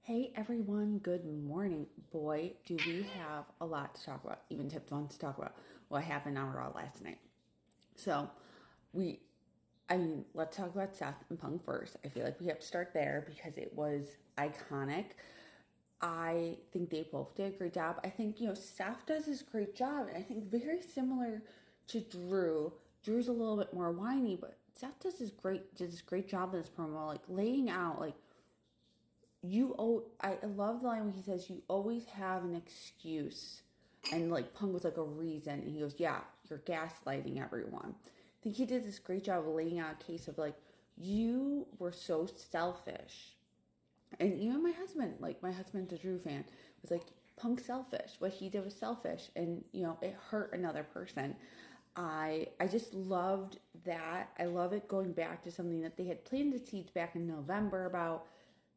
Hey everyone, good morning. Boy, do we have a lot to talk about, even tips on to talk about what happened on Raw last night. So, we, let's talk about Seth and Punk first. I feel like we have to start there because it was iconic. I think they both did a great job. I think, Seth does this great job, and I think very similar to Drew. Drew's a little bit more whiny, but Seth did this great job in this promo, like laying out, like, I love the line when he says you always have an excuse, and like Punk was like a reason, and he goes, yeah, you're gaslighting everyone. I think he did this great job of laying out a case of like, you were so selfish. And even my husband's a Drew fan, was like, Punk's selfish. What he did was selfish, and it hurt another person. I just loved that. I love it going back to something that they had planted seeds back in November about.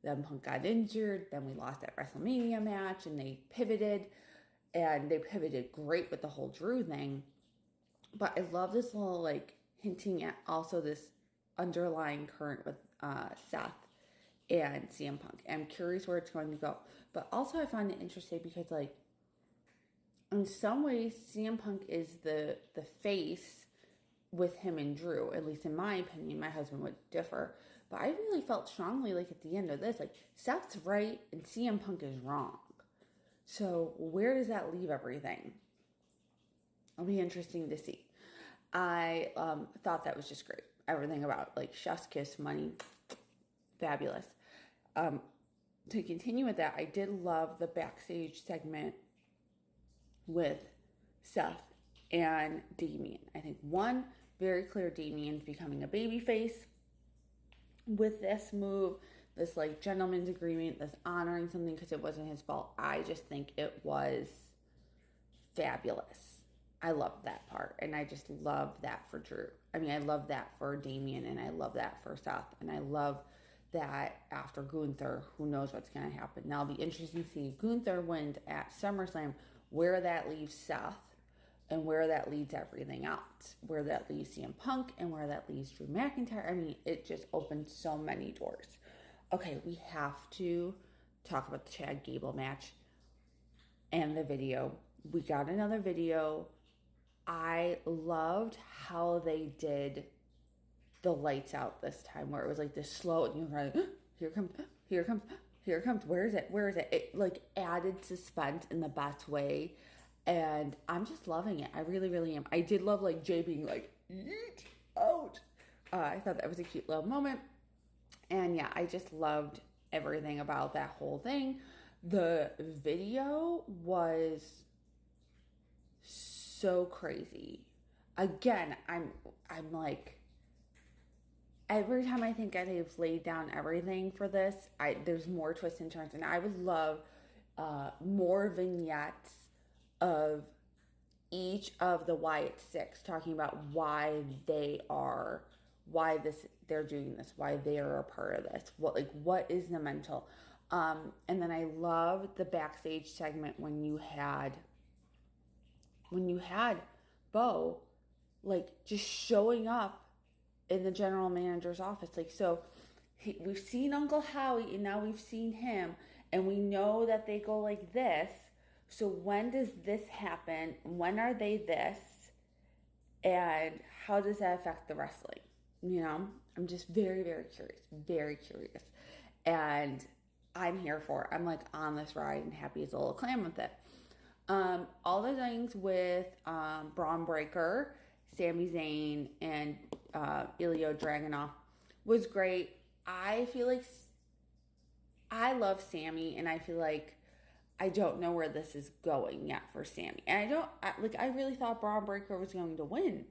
Then Punk got injured. Then we lost that WrestleMania match, and they pivoted, and they pivoted great with the whole Drew thing. But I love this little like hinting at also this underlying current with Seth and CM Punk. I'm curious where it's going to go. But also I find it interesting because like in some ways CM Punk is the face with him and Drew, at least in my opinion. My husband would differ. But I really felt strongly like at the end of this, like Seth's right and CM Punk is wrong. So where does that leave everything? It'll be interesting to see. I thought that was just great. Everything about like chef's kiss, money, fabulous. To continue with that, I did love the backstage segment with Seth and Damian. I think one, very clear Damian's becoming a babyface with this move, this like gentleman's agreement, this honoring something because it wasn't his fault. I just think it was fabulous. I love that part, and I just love that for Drew. I mean, I love that for Damian, and I love that for Seth, and I love that after Gunther, who knows what's going to happen. Now, it'll be interesting to see if Gunther wins at SummerSlam, where that leaves Seth, and where that leads everything else. Where that leaves CM Punk, and where that leaves Drew McIntyre. I mean, it just opens so many doors. Okay, we have to talk about the Chad Gable match and the video. We got another video. I loved how they did the lights out this time, where it was like this slow, and you're like, here it comes, where is it? It like added suspense in the best way, and I'm just loving it. I really, really am. I did love like Jay being like, yeet out. I thought that was a cute little moment, and yeah, I just loved everything about that whole thing. The video was so crazy. Again, I'm like, every time I think they've laid down everything for this, there's more twists and turns, and I would love more vignettes of each of the Wyatt Six talking about why they're doing this, why they are a part of this, what is the mental, and then I love the backstage segment when you had Bo like just showing up in the general manager's office. Like, so we've seen Uncle Howie, and now we've seen him, and we know that they go like this. So when does this happen? When are they this? And how does that affect the wrestling? I'm just very, very curious. Very curious. And I'm here for it. I'm like on this ride and happy as a little clam with it. All the things with Braun Breaker, Sami Zayn, and Ilya Dragunov was great. I feel like I love Sami, and I feel like I don't know where this is going yet for Sami. And I really thought Braun Breaker was going to win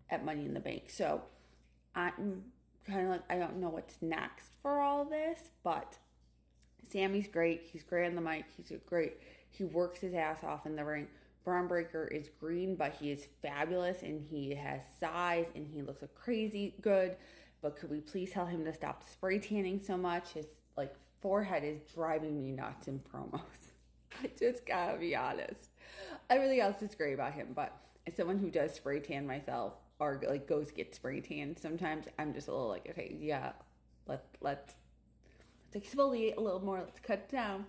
at Money in the Bank. So I'm kind of like, I don't know what's next for all this, but Sammy's great. He's great on the mic. He's great. He works his ass off in the ring. Braun Breaker is green, but he is fabulous, and he has size, and he looks crazy good. But could we please tell him to stop spray tanning so much? His like forehead is driving me nuts in promos. I just gotta be honest. Everything else is great about him, but as someone who does spray tan myself, or like goes get spray tan, sometimes I'm just a little like, okay, yeah, let's Let's exfoliate a little more. Let's cut it down.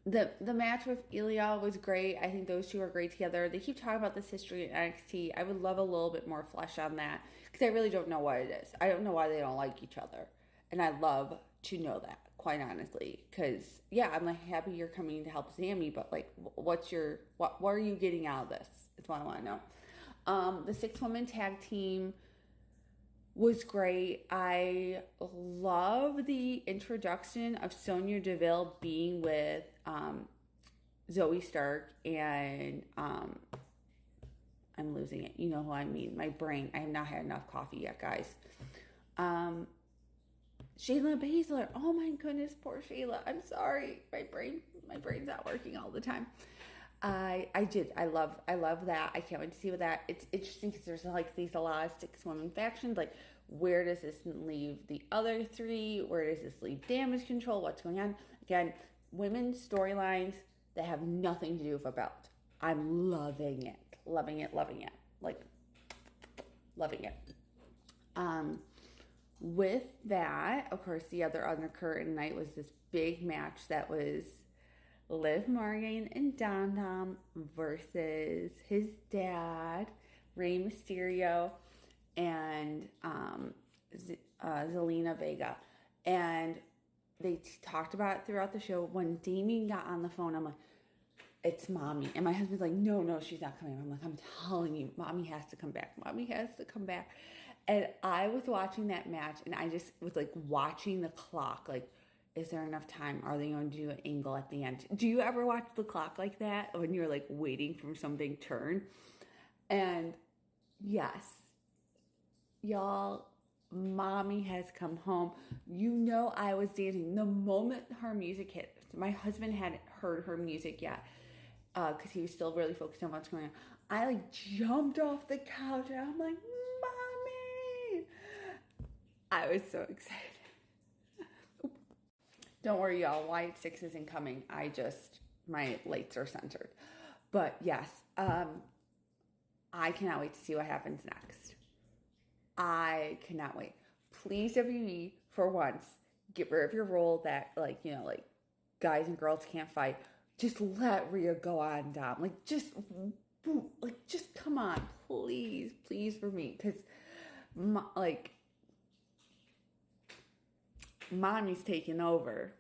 The match with Ilya was great. I think those two are great together. They keep talking about this history in NXT. I would love a little bit more flesh on that because I really don't know what it is. I don't know why they don't like each other, and I'd love to know that, quite honestly. Because yeah, I'm like happy you're coming to help Sammy, but like, what are you getting out of this? That's what I want to know. The 6-woman tag team was great. I love the introduction of Sonya Deville being with Zoe Stark and I'm losing it. You know who I mean. My brain. I have not had enough coffee yet, guys. Shayna Baszler. Oh my goodness, poor Shayla. I'm sorry. My brain's not working all the time. I love that. I can't wait to see what that. It's interesting because there's like a lot of 6-woman factions. Like, where does this leave the other 3? Where does this leave Damage Control? What's going on? Again, women's storylines that have nothing to do with a belt. I'm loving it. Like, loving it. With that, of course, the other undercurrent night was this big match that was Liv Morgan and Dom Dom versus his dad, Rey Mysterio, and Zelina Vega. And they talked about it throughout the show. When Damien got on the phone, I'm like, it's Mommy. And my husband's like, no, she's not coming. I'm like, I'm telling you, Mommy has to come back. And I was watching that match, and I just was like watching the clock, like, is there enough time? Are they going to do an angle at the end? Do you ever watch the clock like that when you're like waiting for some big turn? And yes, y'all, Mommy has come home. You know, I was dancing the moment her music hit. My husband hadn't heard her music yet because he was still really focused on what's going on. I like jumped off the couch and I'm like, Mommy! I was so excited. Don't worry, y'all. Wyatt 6 isn't coming. My lights are centered. But yes, I cannot wait to see what happens next. I cannot wait. Please, WWE, for once, get rid of your rule that, like, guys and girls can't fight. Just let Rhea go on Dom. Just come on, please for me. Because, Mommy's taking over.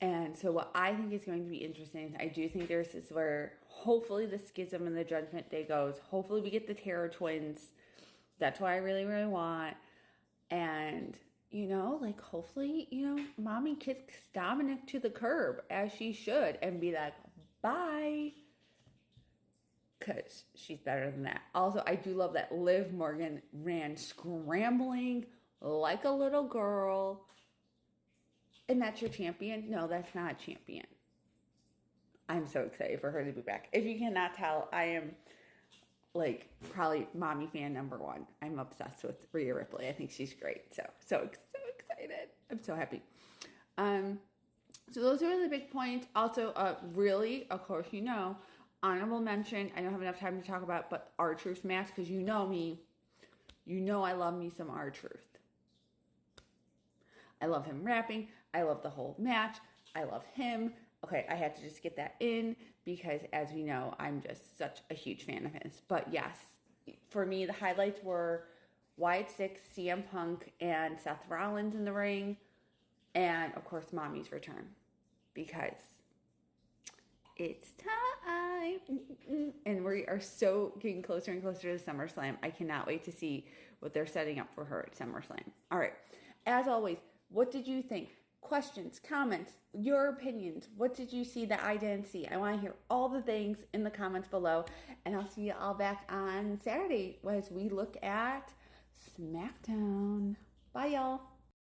And so what I think is going to be interesting, I do think this is where hopefully the schism and the Judgment Day goes. Hopefully we get the Terror Twins. That's what I really, really want. And, hopefully, Mommy kicks Dominic to the curb as she should and be like, bye. Because she's better than that. Also, I do love that Liv Morgan ran scrambling like a little girl. And that's your champion? No, that's not a champion. I'm so excited for her to be back. If you cannot tell, I am probably Mommy fan number 1. I'm obsessed with Rhea Ripley. I think she's great. So excited. I'm so happy. So those are the big points. Also, really, of course, honorable mention. I don't have enough time to talk about, but R-Truth's match, because you know me. You know I love me some R-Truth. I love him rapping. I love the whole match. I love him. Okay, I had to just get that in because, as we know, I'm just such a huge fan of his. But yes, for me, the highlights were Wyatt 6, CM Punk, and Seth Rollins in the ring. And, of course, Mommy's return. Because it's time. And we are so getting closer and closer to SummerSlam. I cannot wait to see what they're setting up for her at SummerSlam. All right. As always, what did you think? Questions, comments, your opinions. What did you see that I didn't see? I want to hear all the things in the comments below. And I'll see you all back on Saturday as we look at SmackDown. Bye, y'all.